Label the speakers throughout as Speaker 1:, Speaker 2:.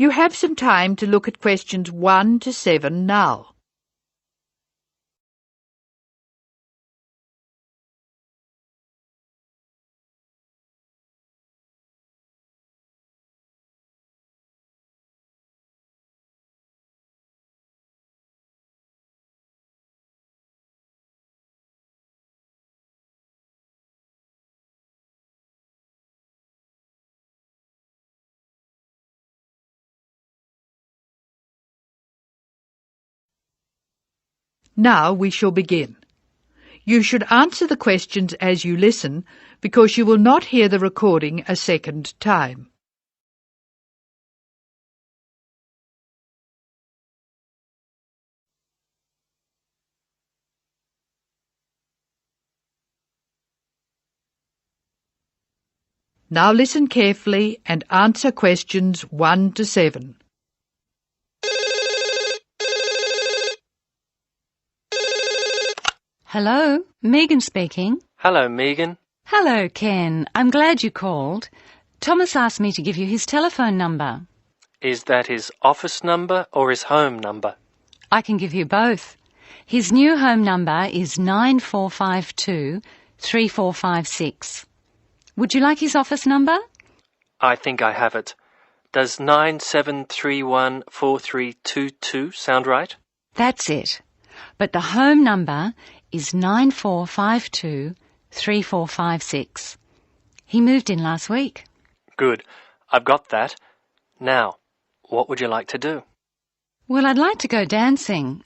Speaker 1: You have some time to look at questions 1 to 7 now. Now we shall begin. You should answer the questions as you listen, because you will not hear the recording a second time. Now listen carefully and answer questions 1 to 7.
Speaker 2: Hello, Megan speaking.
Speaker 3: Hello, Megan.
Speaker 2: Hello, Ken. I'm glad you called. Thomas asked me to give you his telephone number.
Speaker 3: Is that his office number or his home number?
Speaker 2: I can give you both. His new home number is 9452 3456. Would you like his office number?
Speaker 3: I think I have it. Does 97314322 sound right?
Speaker 2: That's it. But the home number is 9452 3456. He moved in last week.
Speaker 3: Good. I've got that. Now, what would you like to do?
Speaker 2: Well, I'd like to go dancing,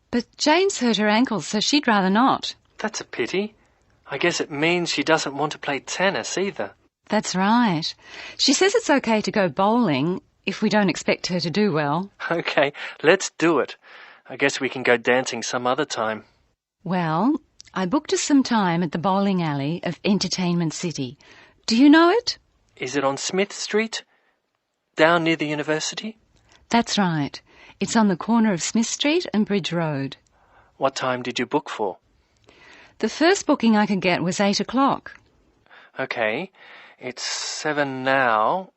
Speaker 2: but Jane's hurt her ankle, so she'd rather not.
Speaker 3: That's a pity. I guess it means she doesn't want to play tennis either.
Speaker 2: That's right. She says it's okay to go bowling if we don't expect her to do well.
Speaker 3: Okay, let's do it. I guess we can go dancing some other time.
Speaker 2: Well, I booked us some time at the bowling alley of Entertainment City. Do you know it?
Speaker 3: Is it on Smith Street? Down near the university?
Speaker 2: That's right. It's on the corner of Smith Street and Bridge Road.
Speaker 3: What time did you book for?
Speaker 2: The first booking I could get was 8 o'clock.
Speaker 3: Okay, it's 7 now.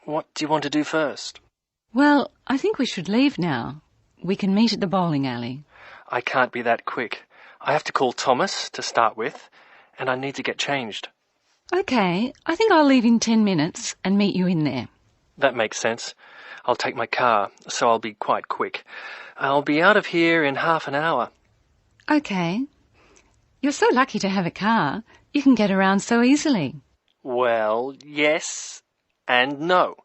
Speaker 3: What do you want to do first?
Speaker 2: Well, I think we should leave now. We can meet at the bowling alley.
Speaker 3: I can't be that quick. I have to call Thomas to start with, and I need to get changed.
Speaker 2: Okay, I think I'll leave in 10 minutes and meet you in there.
Speaker 3: That makes sense. I'll take my car, so I'll be quite quick. I'll be out of here in half an hour.
Speaker 2: Okay. You're so lucky to have a car. You can get around so easily.
Speaker 3: Well, yes and no.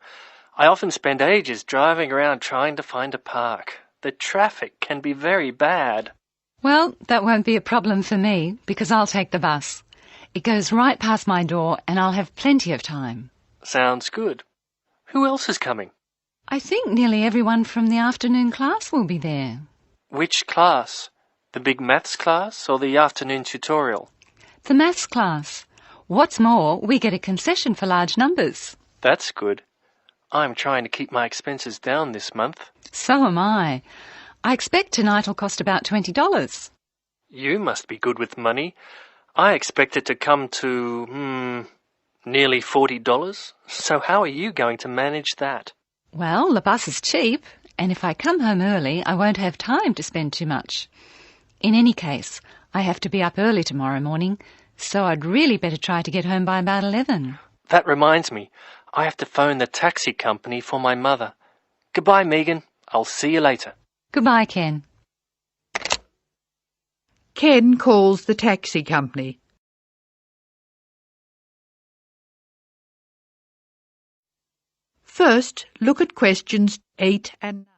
Speaker 3: I often spend ages driving around trying to find a park. The traffic can be very bad.
Speaker 2: Well, that won't be a problem for me, because I'll take the bus. It goes right past my door, and I'll have plenty of time.
Speaker 3: Sounds good. Who else is coming?
Speaker 2: I think nearly everyone from the afternoon class will be there.
Speaker 3: Which class? The big maths class or the afternoon tutorial?
Speaker 2: The maths class. What's more, we get a concession for large numbers.
Speaker 3: That's good. I'm trying to keep my expenses down this month.
Speaker 2: So am I. I expect tonight will cost about $20.
Speaker 3: You must be good with money. I expect it to come to, nearly $40. So how are you going to manage that?
Speaker 2: Well, the bus is cheap, and if I come home early, I won't have time to spend too much. In any case, I have to be up early tomorrow morning, so I'd really better try to get home by about 11.
Speaker 3: That reminds me. I have to phone the taxi company for my mother. Goodbye, Megan. I'll see you later.
Speaker 2: Goodbye, Ken.
Speaker 1: Ken calls the taxi company. First, look at questions 8 and 9.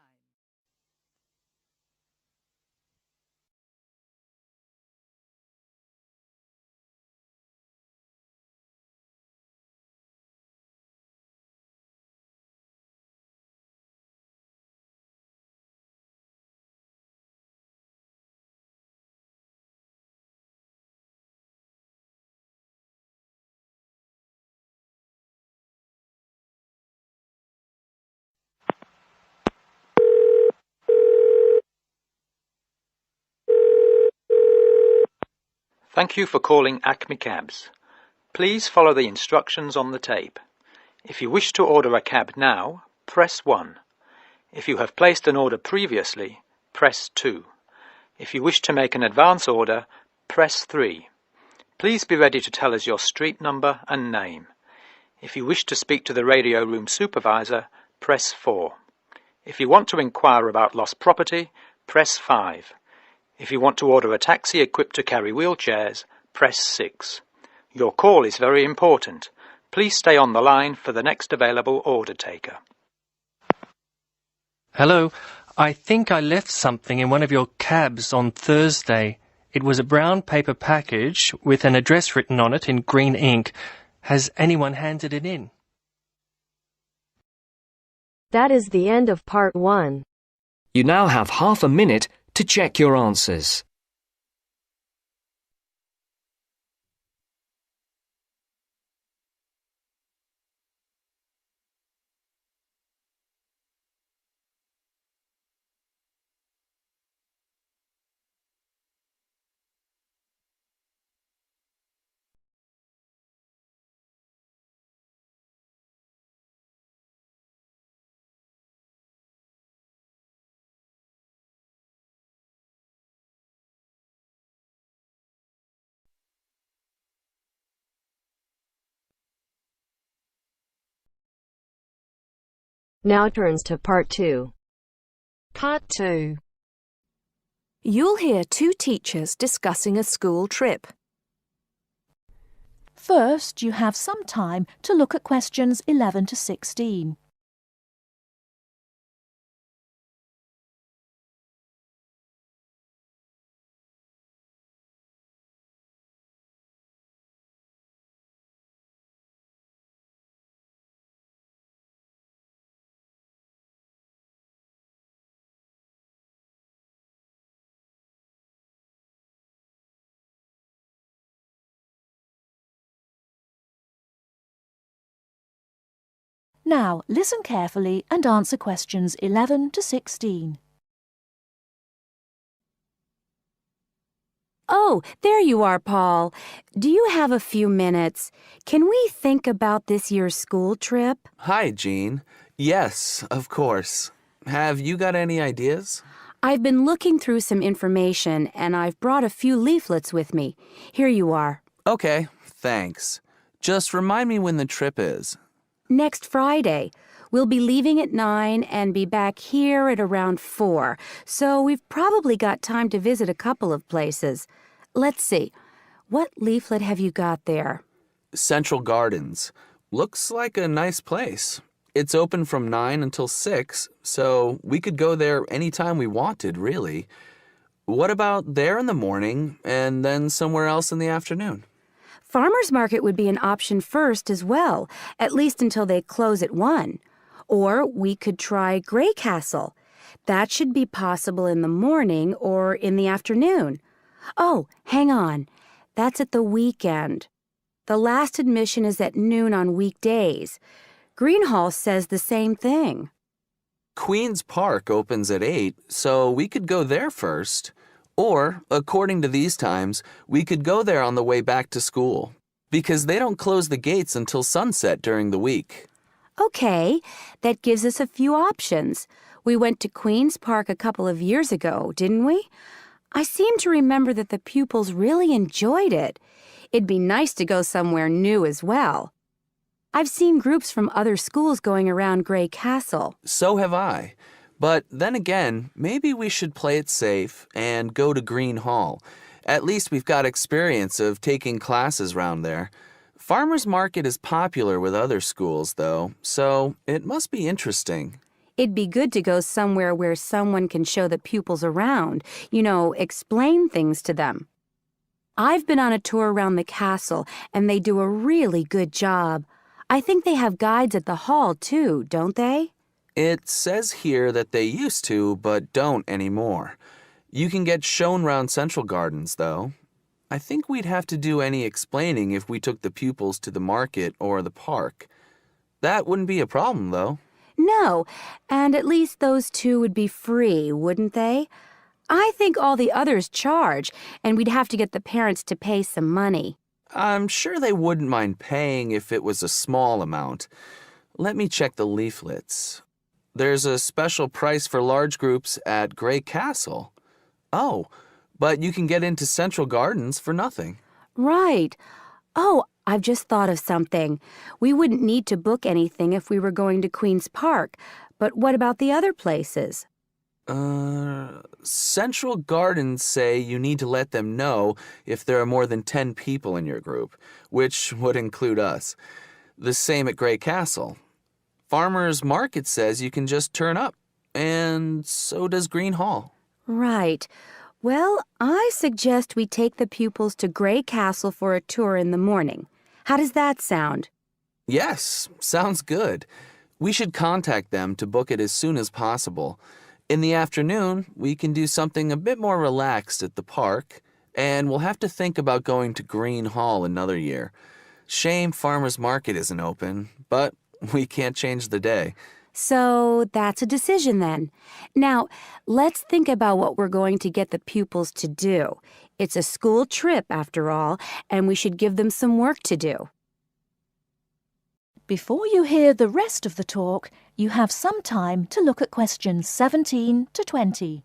Speaker 4: Thank you for calling Acme Cabs. Please follow the instructions on the tape. If you wish to order a cab now, press 1. If you have placed an order previously, press 2. If you wish to make an advance order, press 3. Please be ready to tell us your street number and name. If you wish to speak to the radio room supervisor, press 4. If you want to inquire about lost property, press 5. If you want to order a taxi equipped to carry wheelchairs, press 6. Your call is very important. Please stay on the line for the next available order taker.
Speaker 3: Hello, I think I left something in one of your cabs on Thursday. It was a brown paper package with an address written on it in green ink. Has anyone handed it in?
Speaker 5: That is the end of part 1.
Speaker 6: You now have half a minute to check your answers.
Speaker 5: Now turns to part 2.
Speaker 7: Part 2. You'll hear two teachers discussing a school trip. First, you have some time to look at questions 11 to 16. Now, listen carefully and answer questions 11 to 16.
Speaker 8: Oh, there you are, Paul. Do you have a few minutes? Can we think about this year's school trip?
Speaker 9: Hi, Jean. Yes, of course. Have you got any ideas?
Speaker 8: I've been looking through some information, and I've brought a few leaflets with me. Here you are.
Speaker 9: Okay, thanks. Just remind me when the trip is.
Speaker 8: Next Friday. We'll be leaving at 9 and be back here at around 4, so we've probably got time to visit a couple of places. Let's see. What leaflet have you got there?
Speaker 9: Central Gardens. Looks like a nice place. It's open from 9 until 6, so we could go there anytime we wanted, really. What about there in the morning and then somewhere else in the afternoon?
Speaker 8: Farmers Market would be an option first as well, at least until they close at 1. Or we could try Grey Castle. That should be possible in the morning or in the afternoon. Oh, hang on. That's at the weekend. The last admission is at noon on weekdays. Greenhall says the same thing.
Speaker 9: Queen's Park opens at 8, so we could go there first. Or, according to these times, we could go there on the way back to school, because they don't close the gates until sunset during the week.
Speaker 8: Okay, that gives us a few options. We went to Queen's Park a couple of years ago, didn't we? I seem to remember that the pupils really enjoyed it. It'd be nice to go somewhere new as well. I've seen groups from other schools going around Grey Castle.
Speaker 9: So have I. But then again, maybe we should play it safe and go to Green Hall. At least we've got experience of taking classes round there. Farmers Market is popular with other schools, though, so it must be interesting.
Speaker 8: It'd be good to go somewhere where someone can show the pupils around, explain things to them. I've been on a tour around the castle, and they do a really good job. I think they have guides at the hall, too, don't they?
Speaker 9: It says here that they used to, but don't anymore. You can get shown round Central Gardens, though. I think we'd have to do any explaining if we took the pupils to the market or the park. That wouldn't be a problem, though.
Speaker 8: No, and at least those two would be free, wouldn't they? I think all the others charge, and we'd have to get the parents to pay some money.
Speaker 9: I'm sure they wouldn't mind paying if it was a small amount. Let me check the leaflets. There's a special price for large groups at Grey Castle. Oh, but you can get into Central Gardens for nothing.
Speaker 8: Right. Oh, I've just thought of something. We wouldn't need to book anything if we were going to Queen's Park, but what about the other places?
Speaker 9: Central Gardens say you need to let them know if there are more than 10 people in your group, which would include us. The same at Grey Castle. Farmers Market says you can just turn up, and so does Green Hall.
Speaker 8: Right. Well, I suggest we take the pupils to Grey Castle for a tour in the morning. How does that sound?
Speaker 9: Yes, sounds good. We should contact them to book it as soon as possible. In the afternoon, we can do something a bit more relaxed at the park, and we'll have to think about going to Green Hall another year. Shame Farmers Market isn't open, but we can't change the day.
Speaker 8: So that's a decision then. Now, let's think about what we're going to get the pupils to do. It's a school trip, after all, and we should give them some work to do.
Speaker 10: Before you hear the rest of the talk, you have some time to look at questions 17 to 20.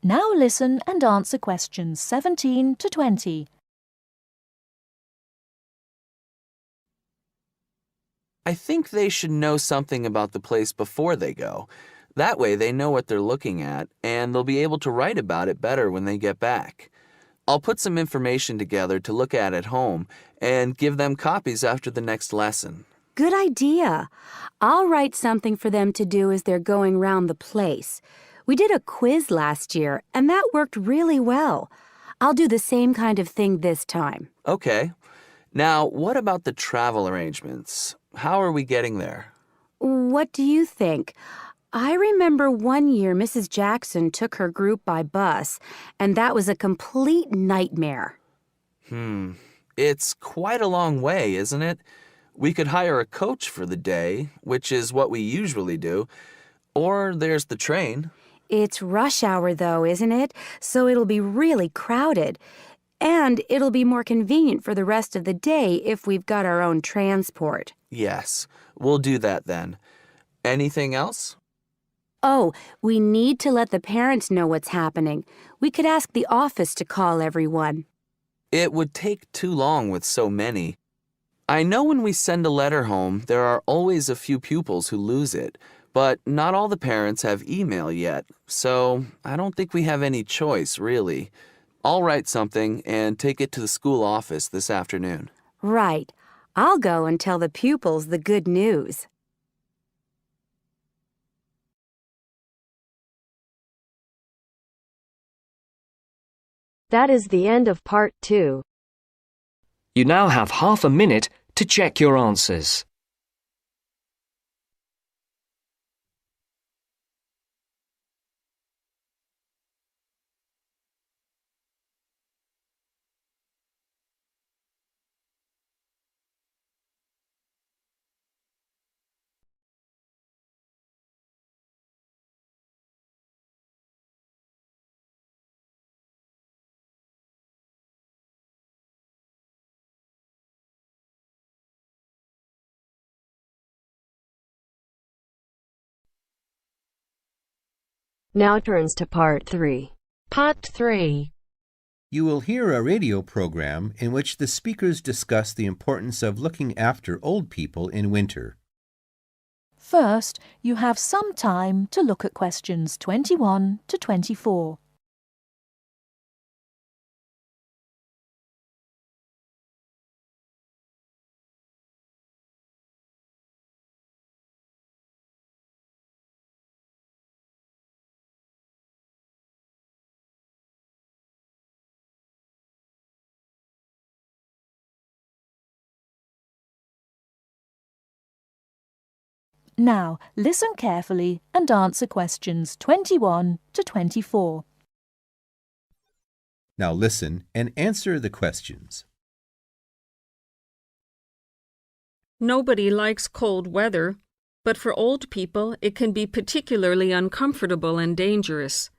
Speaker 10: Now listen and answer questions 17 to 20.
Speaker 9: I think they should know something about the place before they go. That way they know what they're looking at, and they'll be able to write about it better when they get back. I'll put some information together to look at home and give them copies after the next lesson.
Speaker 8: Good idea. I'll write something for them to do as they're going round the place. We did a quiz last year, and that worked really well. I'll do the same kind of thing this time.
Speaker 9: Okay. Now, what about the travel arrangements? How are we getting there?
Speaker 8: What do you think? I remember one year Mrs. Jackson took her group by bus, and that was a complete nightmare.
Speaker 9: It's quite a long way, isn't it? We could hire a coach for the day, which is what we usually do, or there's the train.
Speaker 8: It's rush hour, though, isn't it? So it'll be really crowded. And it'll be more convenient for the rest of the day if we've got our own transport.
Speaker 9: Yes, we'll do that then. Anything else?
Speaker 8: Oh, we need to let the parents know what's happening. We could ask the office to call everyone.
Speaker 9: It would take too long with so many. I know when we send a letter home, there are always a few pupils who lose it, but not all the parents have email yet, so I don't think we have any choice, really. I'll write something and take it to the school office this afternoon.
Speaker 8: Right. I'll go and tell the pupils the good news.
Speaker 5: That is the end of part 2.
Speaker 6: You now have half a minute to check your answers.
Speaker 5: Now turns to part 3.
Speaker 7: Part 3.
Speaker 11: You will hear a radio program in which the speakers discuss the importance of looking after old people in winter.
Speaker 10: First, you have some time to look at questions 21 to 24. Now, listen carefully and answer questions 21 to 24.
Speaker 11: Now listen and answer the questions.
Speaker 12: Nobody likes cold weather, but for old people it can be particularly uncomfortable and dangerous.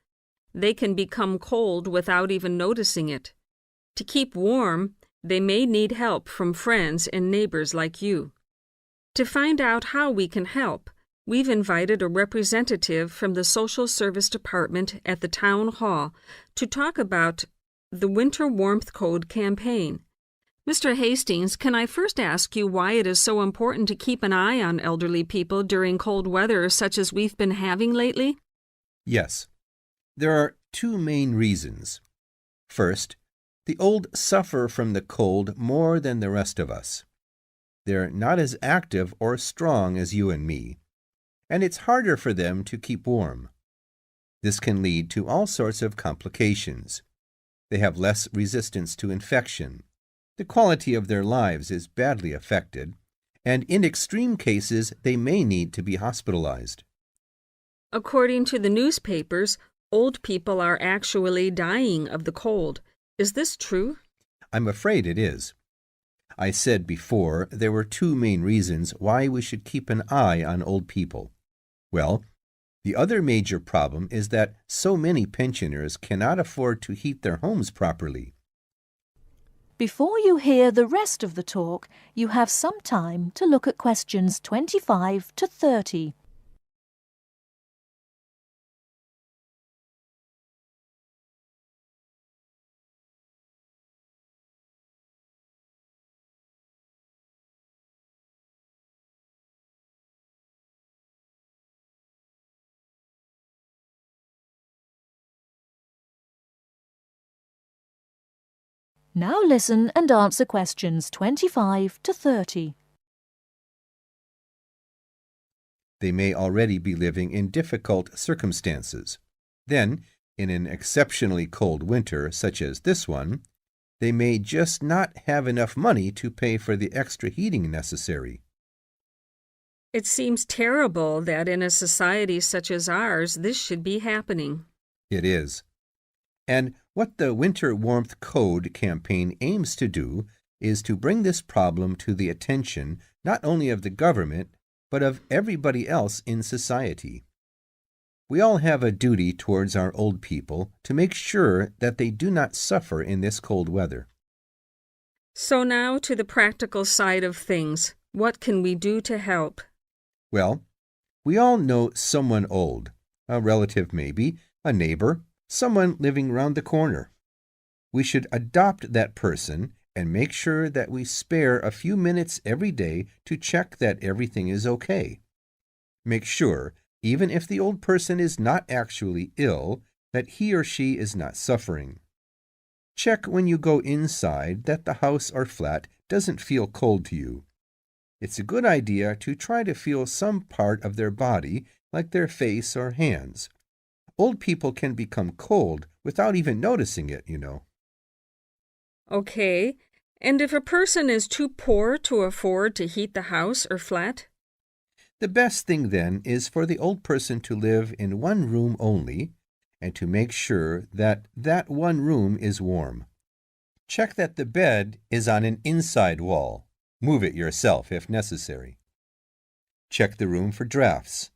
Speaker 12: They can become cold without even noticing it. To keep warm, they may need help from friends and neighbors like you. To find out how we can help, we've invited a representative from the Social Service Department at the Town Hall to talk about the Winter Warmth Code campaign. Mr. Hastings, can I first ask you why it is so important to keep an eye on elderly people during cold weather such as we've been having lately?
Speaker 11: Yes. There are two main reasons. First, the old suffer from the cold more than the rest of us. They're not as active or strong as you and me, and it's harder for them to keep warm. This can lead to all sorts of complications. They have less resistance to infection. The quality of their lives is badly affected, and in extreme cases, they may need to be hospitalized.
Speaker 12: According to the newspapers, old people are actually dying of the cold. Is this true?
Speaker 11: I'm afraid it is. I said before there were two main reasons why we should keep an eye on old people. Well, the other major problem is that so many pensioners cannot afford to heat their homes properly.
Speaker 10: Before you hear the rest of the talk, you have some time to look at questions 25 to 30. Now listen and answer questions 25 to 30.
Speaker 11: They may already be living in difficult circumstances. Then, in an exceptionally cold winter such as this one, they may just not have enough money to pay for the extra heating necessary.
Speaker 12: It seems terrible that in a society such as ours, this should be happening.
Speaker 11: It is. And what the Winter Warmth Code campaign aims to do is to bring this problem to the attention not only of the government, but of everybody else in society. We all have a duty towards our old people to make sure that they do not suffer in this cold weather.
Speaker 12: So now to the practical side of things. What can we do to help?
Speaker 11: Well, we all know someone old, a relative maybe, a neighbor, someone living round the corner. We should adopt that person and make sure that we spare a few minutes every day to check that everything is okay. Make sure, even if the old person is not actually ill, that he or she is not suffering. Check when you go inside that the house or flat doesn't feel cold to you. It's a good idea to try to feel some part of their body, like their face or hands. Old people can become cold without even noticing it, you know.
Speaker 12: Okay, and if a person is too poor to afford to heat the house or flat?
Speaker 11: The best thing then is for the old person to live in one room only and to make sure that that one room is warm. Check that the bed is on an inside wall. Move it yourself if necessary. Check the room for drafts.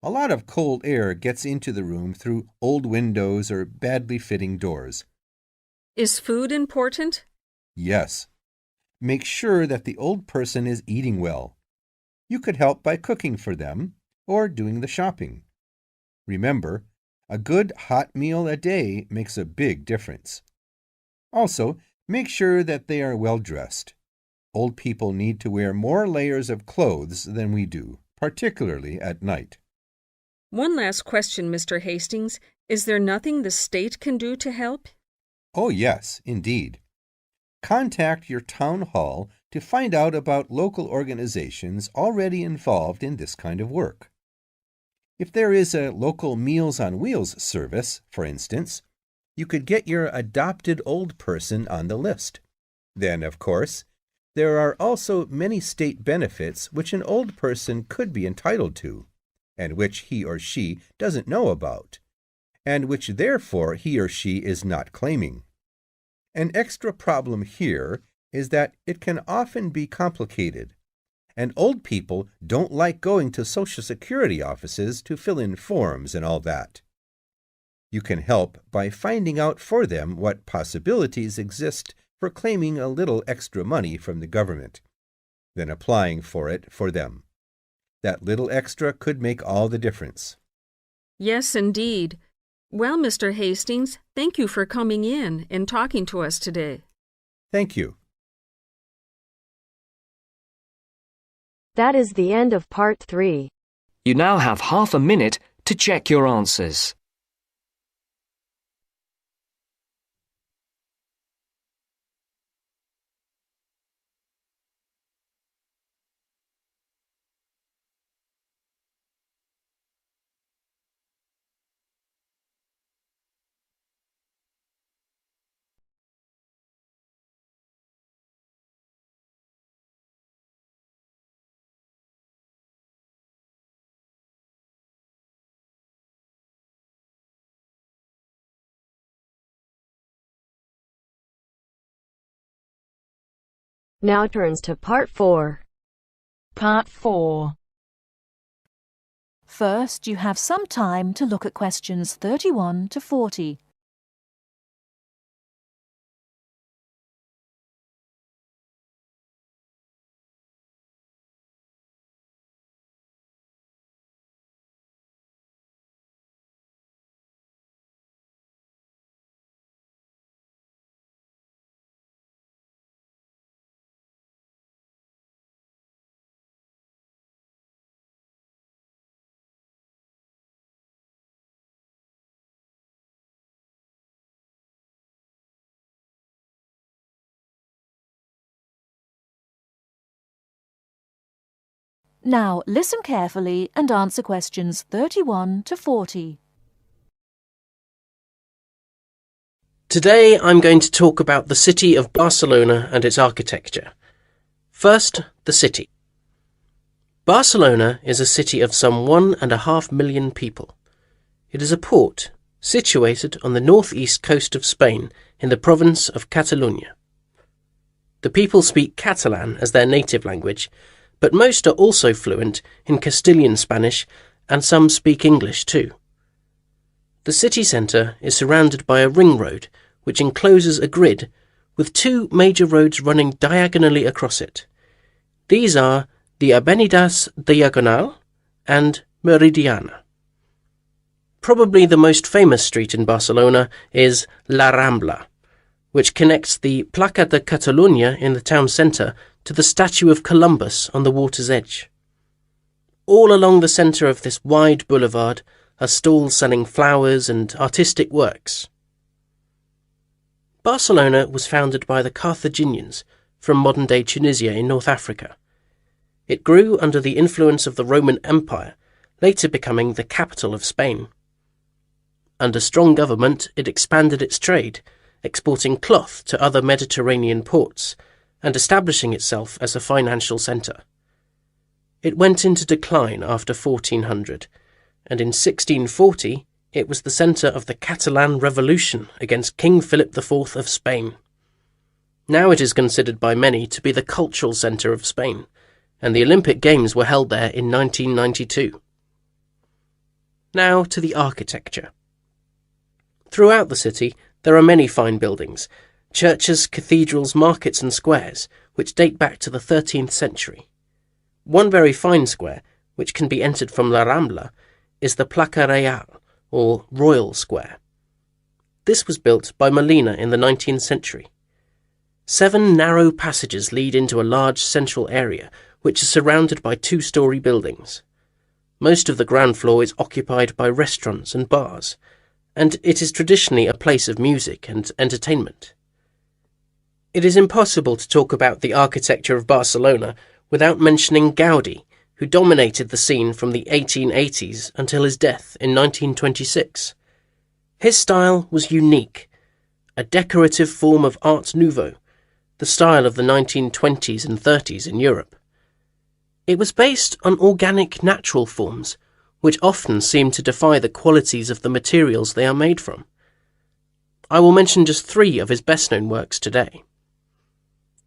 Speaker 11: A lot of cold air gets into the room through old windows or badly fitting doors.
Speaker 12: Is food important?
Speaker 11: Yes. Make sure that the old person is eating well. You could help by cooking for them or doing the shopping. Remember, a good hot meal a day makes a big difference. Also, make sure that they are well dressed. Old people need to wear more layers of clothes than we do, particularly at night.
Speaker 12: One last question, Mr. Hastings. Is there nothing the state can do to help?
Speaker 11: Oh, yes, indeed. Contact your town hall to find out about local organizations already involved in this kind of work. If there is a local Meals on Wheels service, for instance, you could get your adopted old person on the list. Then, of course, there are also many state benefits which an old person could be entitled to, and which he or she doesn't know about, and which therefore he or she is not claiming. An extra problem here is that it can often be complicated, and old people don't like going to Social Security offices to fill in forms and all that. You can help by finding out for them what possibilities exist for claiming a little extra money from the government, then applying for it for them. That little extra could make all the difference.
Speaker 12: Yes, indeed. Well, Mr. Hastings, thank you for coming in and talking to us today.
Speaker 11: Thank you.
Speaker 5: That is the end of part 3.
Speaker 6: You now have half a minute to check your answers.
Speaker 5: Now turns to part 4.
Speaker 10: Part 4. First, you have some time to look at questions 31 to 40. Now, listen carefully and answer questions 31 to 40.
Speaker 13: Today I'm going to talk about the city of Barcelona and its architecture. First, the city. Barcelona is a city of some 1.5 million people. It is a port situated on the northeast coast of Spain in the province of Catalonia. The people speak Catalan as their native language, but most are also fluent in Castilian Spanish, and some speak English too. The city centre is surrounded by a ring road which encloses a grid with 2 major roads running diagonally across it. These are the Avenidas Diagonal and Meridiana. Probably the most famous street in Barcelona is La Rambla, which connects the Plaça de Catalunya in the town centre to the statue of Columbus on the water's edge. All along the centre of this wide boulevard are stalls selling flowers and artistic works. Barcelona was founded by the Carthaginians from modern-day Tunisia in North Africa. It grew under the influence of the Roman Empire, later becoming the capital of Spain. Under strong government, it expanded its trade, exporting cloth to other Mediterranean ports, and establishing itself as a financial centre. It went into decline after 1400, and in 1640 it was the centre of the Catalan Revolution against King Philip IV of Spain. Now it is considered by many to be the cultural centre of Spain, and the Olympic Games were held there in 1992. Now to the architecture. Throughout the city there are many fine buildings, churches, cathedrals, markets and squares, which date back to the 13th century. One very fine square, which can be entered from La Rambla, is the Plaça Real, or Royal Square. This was built by Molina in the 19th century. 7 narrow passages lead into a large central area, which is surrounded by 2-storey buildings. Most of the ground floor is occupied by restaurants and bars, and it is traditionally a place of music and entertainment. It is impossible to talk about the architecture of Barcelona without mentioning Gaudí, who dominated the scene from the 1880s until his death in 1926. His style was unique, a decorative form of Art Nouveau, the style of the 1920s and 30s in Europe. It was based on organic natural forms, which often seem to defy the qualities of the materials they are made from. I will mention just 3 of his best-known works today.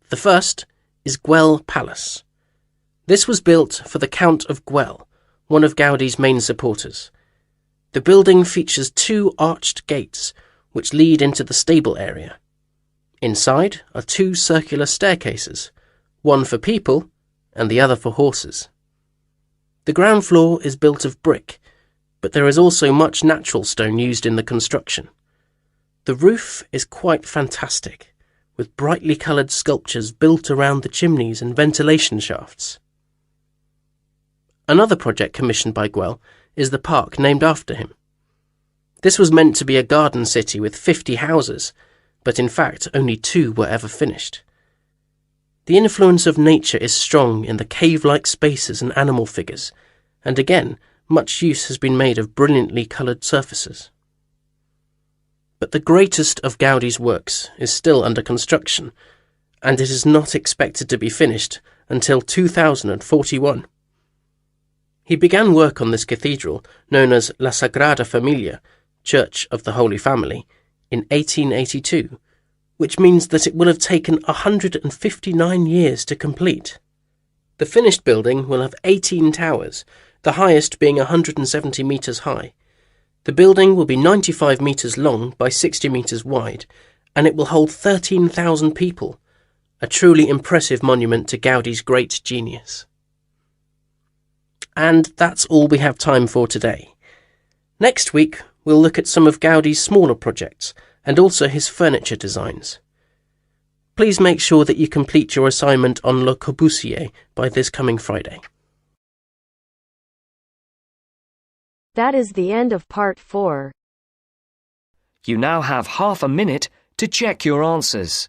Speaker 13: The first is Güell Palace. This was built for the Count of Güell, one of Gaudi's main supporters. The building features 2 arched gates which lead into the stable area. Inside are 2 circular staircases, one for people and the other for horses. The ground floor is built of brick, but there is also much natural stone used in the construction. The roof is quite fantastic, with brightly coloured sculptures built around the chimneys and ventilation shafts. Another project commissioned by Güell is the park named after him. This was meant to be a garden city with 50 houses, but in fact only 2 were ever finished. The influence of nature is strong in the cave-like spaces and animal figures, and again, much use has been made of brilliantly coloured surfaces. But the greatest of Gaudi's works is still under construction, and it is not expected to be finished until 2041. He began work on this cathedral, known as La Sagrada Familia, Church of the Holy Family, in 1882, which means that it will have taken 159 years to complete. The finished building will have 18 towers, the highest being 170 metres high. The building will be 95 metres long by 60 metres wide, and it will hold 13,000 people, a truly impressive monument to Gaudi's great genius. And that's all we have time for today. Next week, we'll look at some of Gaudi's smaller projects, and also his furniture designs. Please make sure that you complete your assignment on Le Corbusier by this coming Friday.
Speaker 5: That is the end of part 4.
Speaker 6: You now have half a minute to check your answers.